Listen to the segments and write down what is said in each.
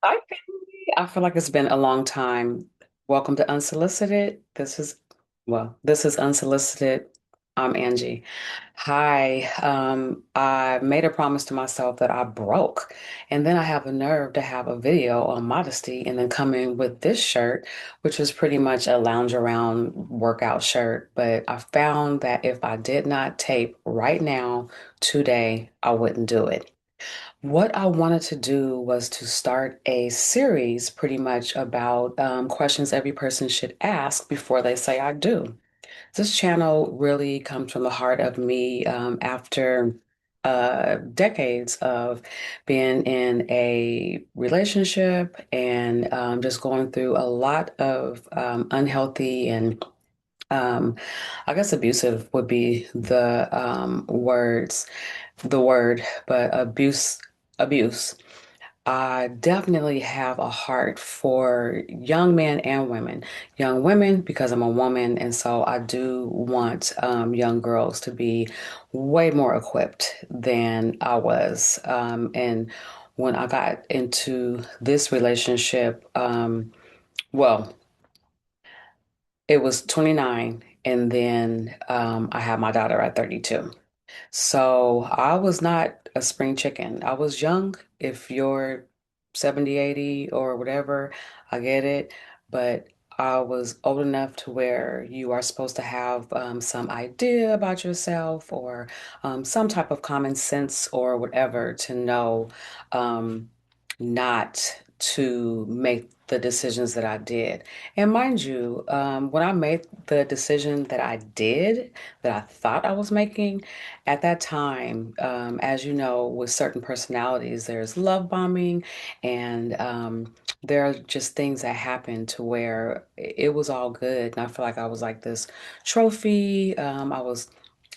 Hi, Penny. I feel like it's been a long time. Welcome to Unsolicited. This is Unsolicited. I'm Angie. Hi. I made a promise to myself that I broke, and then I have a nerve to have a video on modesty and then come in with this shirt, which is pretty much a lounge around workout shirt. But I found that if I did not tape right now, today, I wouldn't do it. What I wanted to do was to start a series pretty much about questions every person should ask before they say I do. This channel really comes from the heart of me after decades of being in a relationship and just going through a lot of unhealthy and um, I guess abusive would be the word, but abuse. I definitely have a heart for young men and women. Young women because I'm a woman, and so I do want young girls to be way more equipped than I was. And when I got into this relationship, well, it was 29, and then I had my daughter at 32. So I was not a spring chicken. I was young. If you're 70, 80, or whatever, I get it. But I was old enough to where you are supposed to have some idea about yourself or some type of common sense or whatever to know um, not to make the decisions that I did. And mind you, when I made the decision that I did, that I thought I was making, at that time, as you know, with certain personalities, there's love bombing, and there are just things that happen to where it was all good. And I feel like I was like this trophy. I was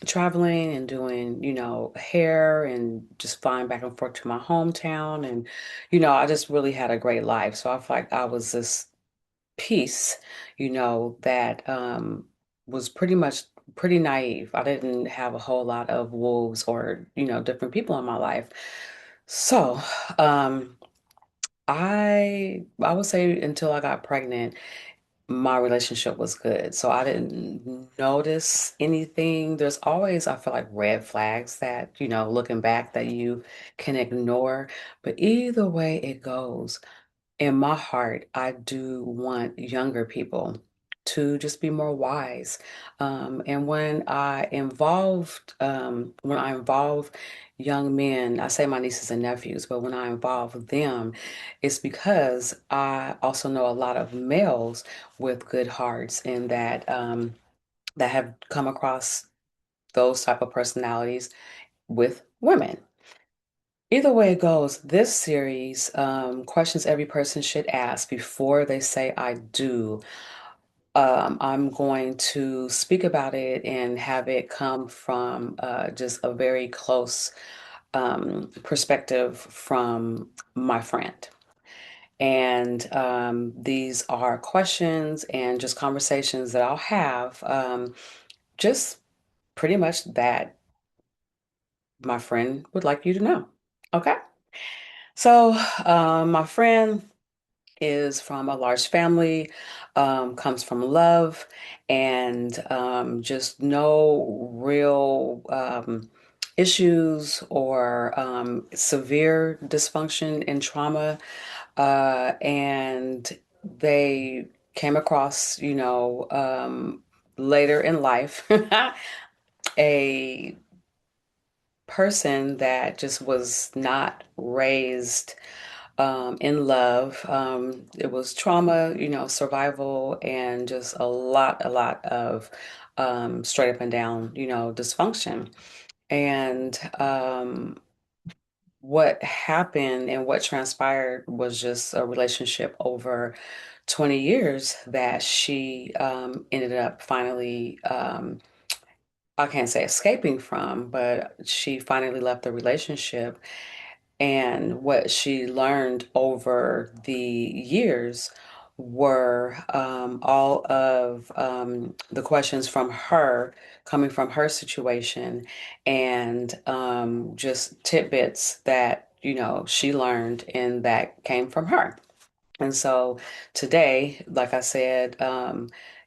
traveling and doing, hair and just flying back and forth to my hometown. And, I just really had a great life. So I feel like I was this piece, that was pretty much pretty naive. I didn't have a whole lot of wolves or, different people in my life. So, I would say until I got pregnant, my relationship was good. So I didn't notice anything. There's always, I feel like, red flags that, looking back that you can ignore. But either way it goes, in my heart, I do want younger people to just be more wise. And when I involve young men, I say my nieces and nephews, but when I involve them, it's because I also know a lot of males with good hearts and that have come across those type of personalities with women. Either way it goes, this series, questions every person should ask before they say I do. I'm going to speak about it and have it come from just a very close perspective from my friend. And these are questions and just conversations that I'll have, just pretty much that my friend would like you to know. Okay. So, my friend is from a large family, comes from love, and just no real issues or severe dysfunction and trauma. And they came across, later in life, a person that just was not raised in love. It was trauma, survival, and just a lot of straight up and down, dysfunction. And what happened and what transpired was just a relationship over 20 years that she ended up finally, I can't say escaping from, but she finally left the relationship. And what she learned over the years were all of the questions from her, coming from her situation, and just tidbits that she learned and that came from her. And so today, like I said,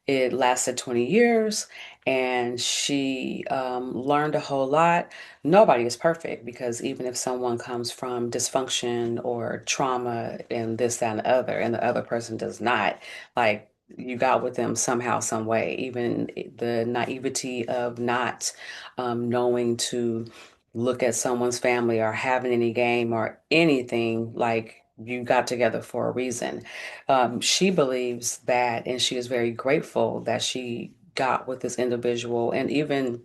it lasted 20 years and she learned a whole lot. Nobody is perfect because even if someone comes from dysfunction or trauma and this, that, and the other person does not, like you got with them somehow, some way, even the naivety of not knowing to look at someone's family or having any game or anything, like you got together for a reason. She believes that, and she is very grateful that she got with this individual, and even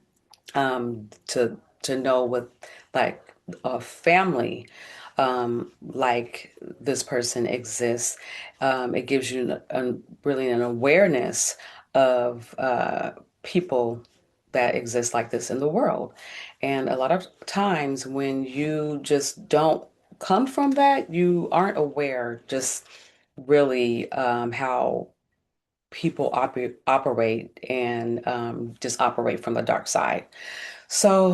to know with like a family like this person exists. It gives you really an awareness of people that exist like this in the world. And a lot of times when you just don't come from that, you aren't aware just really how people operate and just operate from the dark side. So,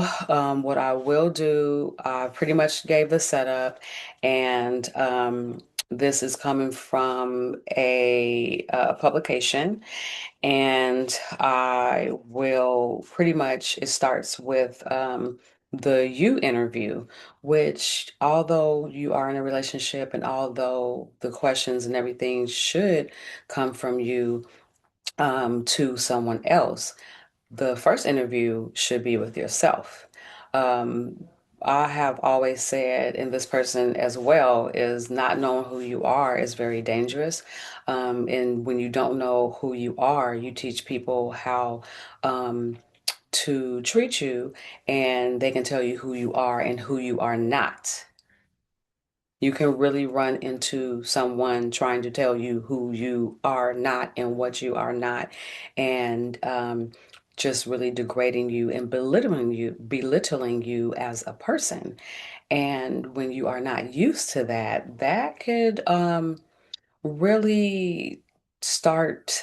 what I will do, I pretty much gave the setup, and this is coming from a publication, and I will pretty much, it starts with the you interview, which, although you are in a relationship and although the questions and everything should come from you to someone else, the first interview should be with yourself. Um, I have always said, and this person as well, is not knowing who you are is very dangerous. And when you don't know who you are, you teach people how to treat you, and they can tell you who you are and who you are not. You can really run into someone trying to tell you who you are not and what you are not, and just really degrading you and belittling you as a person. And when you are not used to that, that could really start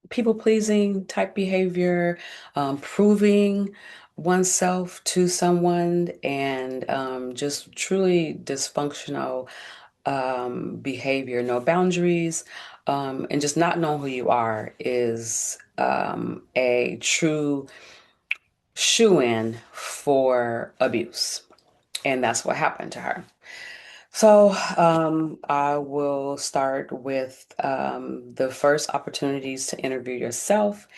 people pleasing type behavior, proving oneself to someone, and just truly dysfunctional behavior, no boundaries, and just not knowing who you are is a true shoe-in for abuse. And that's what happened to her. So I will start with the first opportunities to interview yourself.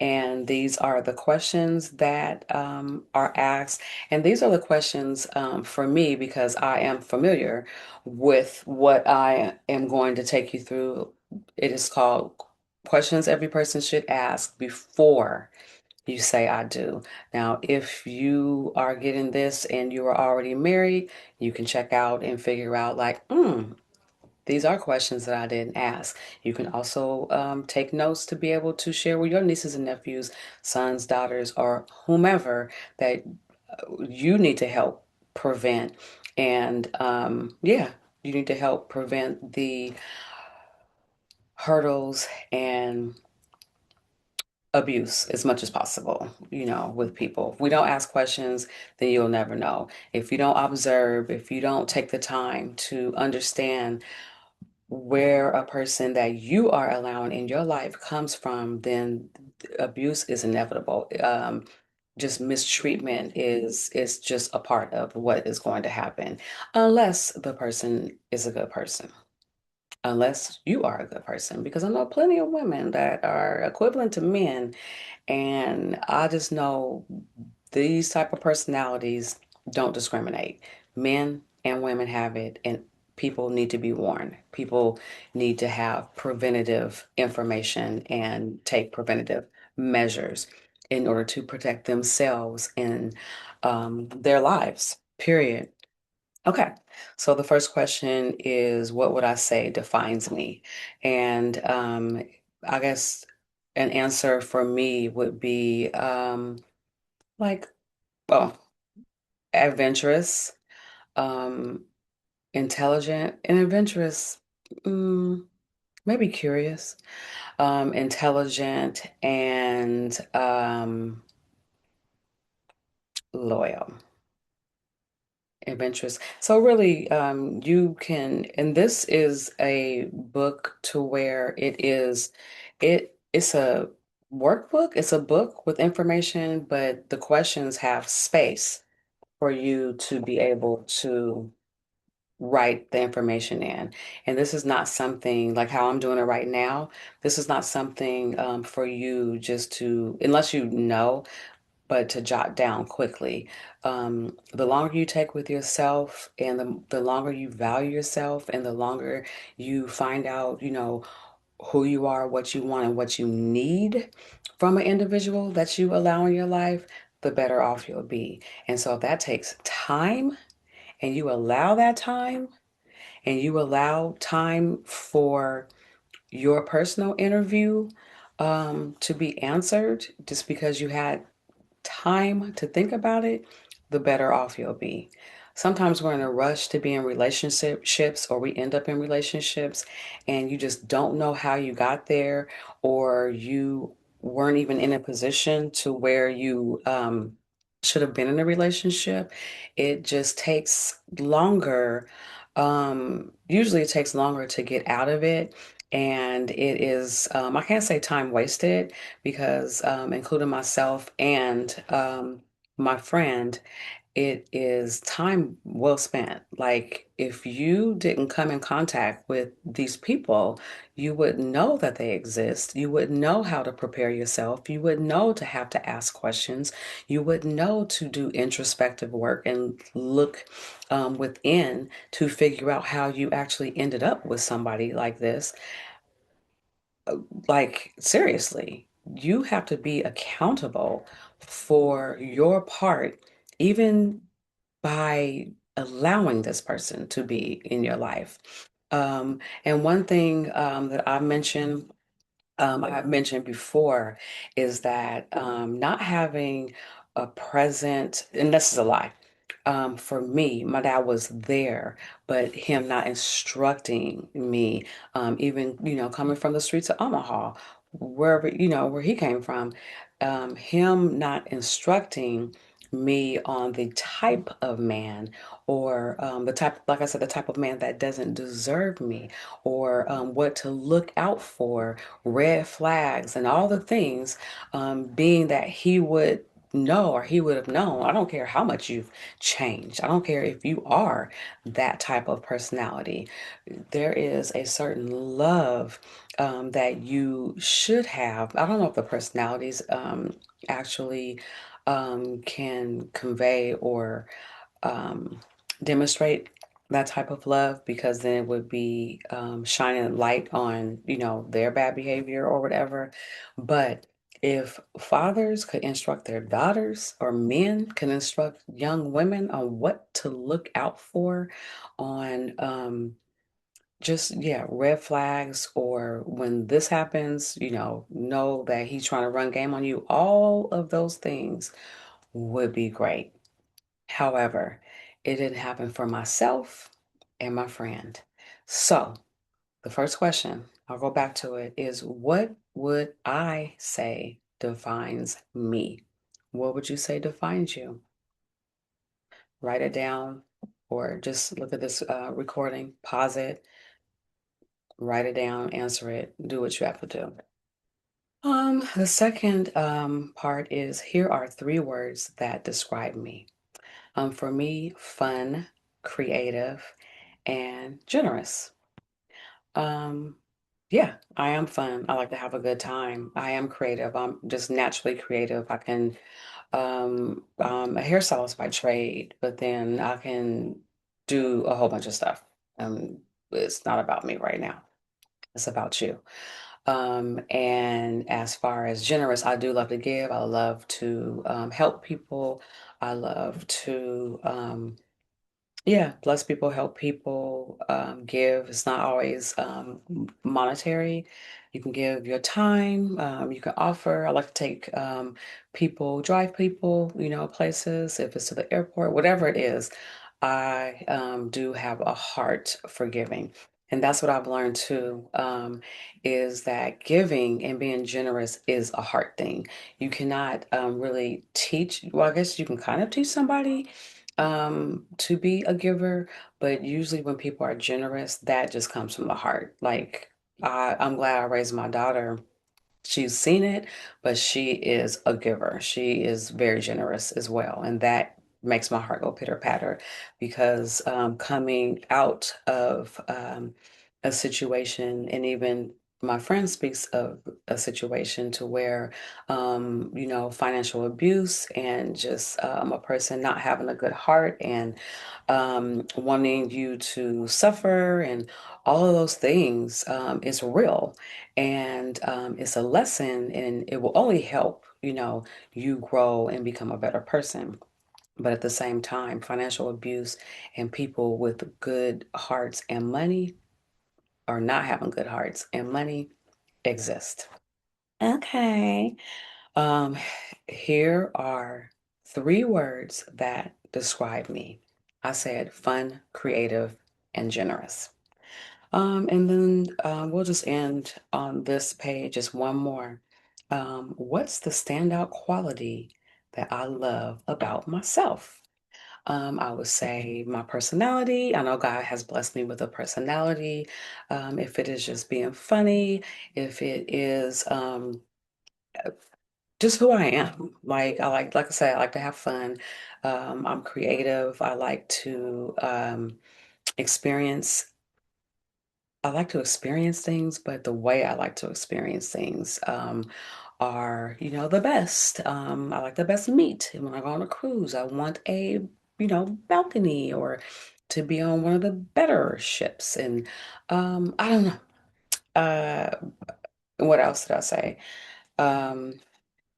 And these are the questions that are asked. And these are the questions for me because I am familiar with what I am going to take you through. It is called questions every person should ask before you say I do. Now, if you are getting this and you are already married, you can check out and figure out like, these are questions that I didn't ask. You can also take notes to be able to share with your nieces and nephews, sons, daughters, or whomever that you need to help prevent. And yeah, you need to help prevent the hurdles and abuse as much as possible, with people. If we don't ask questions, then you'll never know. If you don't observe, if you don't take the time to understand where a person that you are allowing in your life comes from, then abuse is inevitable. Just mistreatment is just a part of what is going to happen, unless the person is a good person. Unless you are a good person, because I know plenty of women that are equivalent to men, and I just know these type of personalities don't discriminate. Men and women have it, and people need to be warned. People need to have preventative information and take preventative measures in order to protect themselves and their lives, period. Okay, so the first question is, what would I say defines me? And I guess an answer for me would be like, well, adventurous, um, intelligent, and adventurous, mm, maybe curious, intelligent, and loyal. Adventurous. So really, you can, and this is a book to where it's a workbook. It's a book with information, but the questions have space for you to be able to write the information in. And this is not something like how I'm doing it right now. This is not something for you just to, unless you know, but to jot down quickly. The longer you take with yourself and the longer you value yourself and the longer you find out, who you are, what you want, and what you need from an individual that you allow in your life, the better off you'll be. And so if that takes time and you allow that time and you allow time for your personal interview to be answered just because you had time to think about it, the better off you'll be. Sometimes we're in a rush to be in relationships, or we end up in relationships, and you just don't know how you got there, or you weren't even in a position to where you should have been in a relationship. It just takes longer. Usually, it takes longer to get out of it. And it is, I can't say time wasted because including myself and my friend, it is time well spent. Like if you didn't come in contact with these people, you would know that they exist. You would know how to prepare yourself. You would know to have to ask questions. You would know to do introspective work and look within to figure out how you actually ended up with somebody like this. Like, seriously, you have to be accountable for your part, even by allowing this person to be in your life. And one thing that I've mentioned before is that not having a present, and this is a lie. For me, my dad was there, but him not instructing me, even, coming from the streets of Omaha, wherever, where he came from, him not instructing me on the type of man or the type, like I said, the type of man that doesn't deserve me or what to look out for, red flags, and all the things, being that he would know or he would have known. I don't care how much you've changed. I don't care if you are that type of personality. There is a certain love that you should have. I don't know if the personalities actually can convey or um, demonstrate that type of love because then it would be shining light on, their bad behavior or whatever. But if fathers could instruct their daughters or men can instruct young women on what to look out for on just, yeah, red flags or when this happens, know that he's trying to run game on you, all of those things would be great. However, it didn't happen for myself and my friend. So, the first question, I'll go back to it, is what would I say defines me? What would you say defines you? Write it down or just look at this recording, pause it, write it down, answer it, do what you have to do. The second part is here are three words that describe me. For me, fun, creative, and generous. Um, yeah, I am fun. I like to have a good time. I am creative. I'm just naturally creative. I'm a hairstylist by trade, but then I can do a whole bunch of stuff. It's not about me right now. It's about you. And as far as generous, I do love to give. I love to help people. I love to yeah, bless people, help people, give. It's not always monetary. You can give your time. You can offer. I like to take people, drive people, places. If it's to the airport, whatever it is, I do have a heart for giving. And that's what I've learned too, is that giving and being generous is a heart thing. You cannot really teach, well, I guess you can kind of teach somebody to be a giver, but usually when people are generous, that just comes from the heart. Like I'm glad I raised my daughter. She's seen it, but she is a giver. She is very generous as well. And that makes my heart go pitter patter because coming out of a situation, and even my friend speaks of a situation to where, financial abuse and just a person not having a good heart and wanting you to suffer and all of those things is real. And it's a lesson, and it will only help, you grow and become a better person. But at the same time, financial abuse and people with good hearts and money or not having good hearts and money exist. Okay. Um, Here are three words that describe me. I said fun, creative, and generous. And then we'll just end on this page, just one more. What's the standout quality that I love about myself? I would say my personality. I know God has blessed me with a personality. If it is just being funny, if it is just who I am. Like like I said, I like to have fun. I'm creative. Experience I like to experience things, but the way I like to experience things are, the best. I like the best meat. And when I go on a cruise, I want a, balcony or to be on one of the better ships. And I don't know. Uh, what else did I say? Um,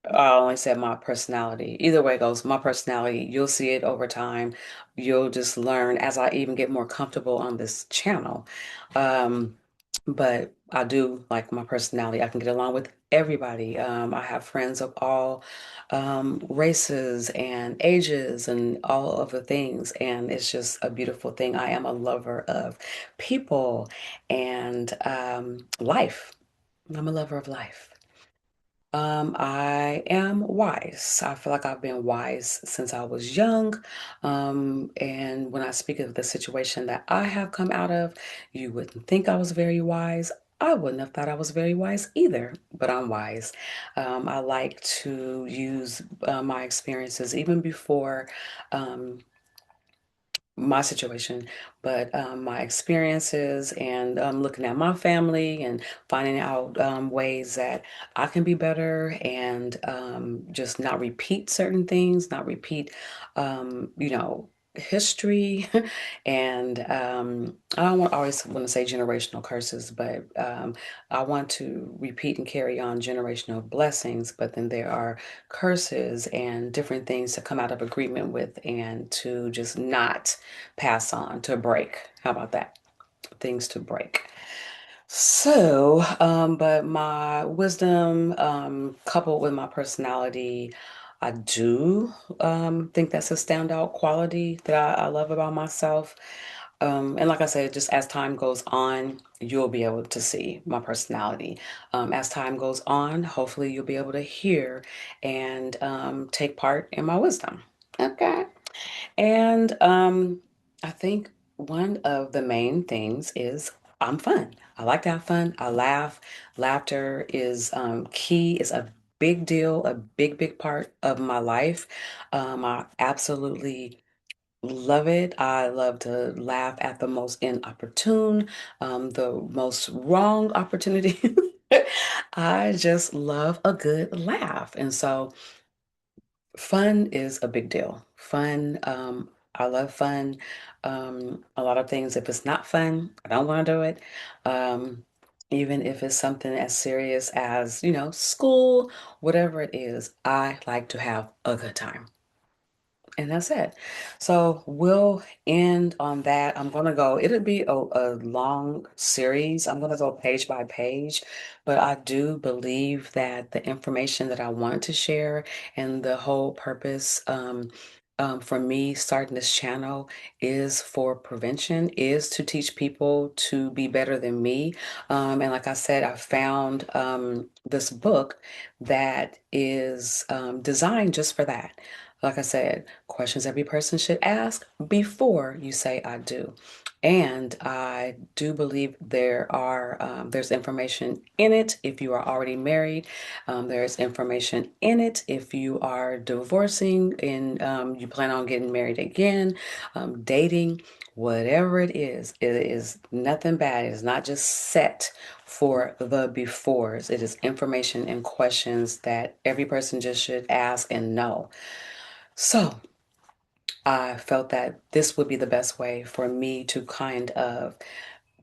I only said my personality. Either way it goes, my personality, you'll see it over time. You'll just learn as I even get more comfortable on this channel. Um, but I do like my personality. I can get along with everybody. I have friends of all races and ages and all of the things. And it's just a beautiful thing. I am a lover of people and life. I'm a lover of life. I am wise. I feel like I've been wise since I was young. And when I speak of the situation that I have come out of, you wouldn't think I was very wise. I wouldn't have thought I was very wise either, but I'm wise. I like to use my experiences even before. Um, my situation, but my experiences and looking at my family and finding out ways that I can be better and just not repeat certain things, not repeat, history. And I don't always want to say generational curses, but I want to repeat and carry on generational blessings. But then there are curses and different things to come out of agreement with and to just not pass on, to break. How about that? Things to break. So, but my wisdom, coupled with my personality, I do think that's a standout quality that I love about myself. And like I said, just as time goes on, you'll be able to see my personality. As time goes on, hopefully you'll be able to hear and take part in my wisdom. Okay. And I think one of the main things is I'm fun. I like to have fun. I laugh. Laughter is key, is a big deal, a big, big part of my life. I absolutely love it. I love to laugh at the most inopportune, the most wrong opportunity. I just love a good laugh. And so, fun is a big deal. Fun, I love fun. A lot of things, if it's not fun, I don't want to do it. Um, Even if it's something as serious as, school, whatever it is, I like to have a good time. And that's it. So we'll end on that. It'll be a long series. I'm going to go page by page, but I do believe that the information that I wanted to share and the whole purpose for me starting this channel is for prevention, is to teach people to be better than me. And like I said, I found this book that is designed just for that. Like I said, questions every person should ask before you say I do. And I do believe there's information in it if you are already married. There's information in it if you are divorcing and you plan on getting married again, dating, whatever it is nothing bad. It is not just set for the befores. It is information and questions that every person just should ask and know. So I felt that this would be the best way for me to kind of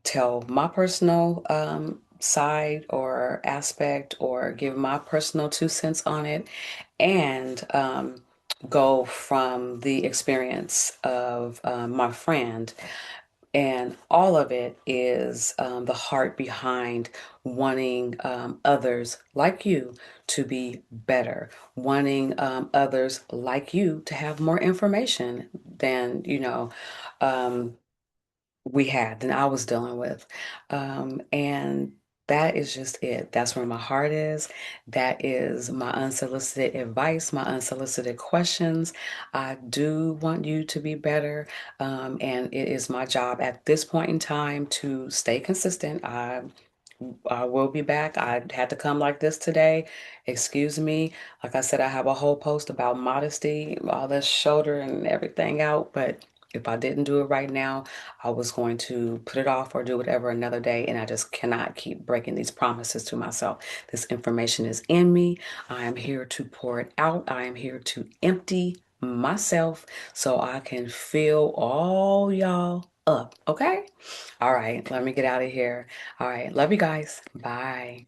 tell my personal side or aspect or give my personal 2 cents on it and go from the experience of my friend. And all of it is the heart behind wanting others like you to be better, wanting others like you to have more information than, um, we had than I was dealing with. And that is just it. That's where my heart is. That is my unsolicited advice, my unsolicited questions. I do want you to be better. And it is my job at this point in time to stay consistent. I will be back. I had to come like this today. Excuse me. Like I said, I have a whole post about modesty, all this shoulder and everything out. But if I didn't do it right now, I was going to put it off or do whatever another day. And I just cannot keep breaking these promises to myself. This information is in me. I am here to pour it out. I am here to empty myself so I can fill all y'all up. Okay? All right. Let me get out of here. All right. Love you guys. Bye.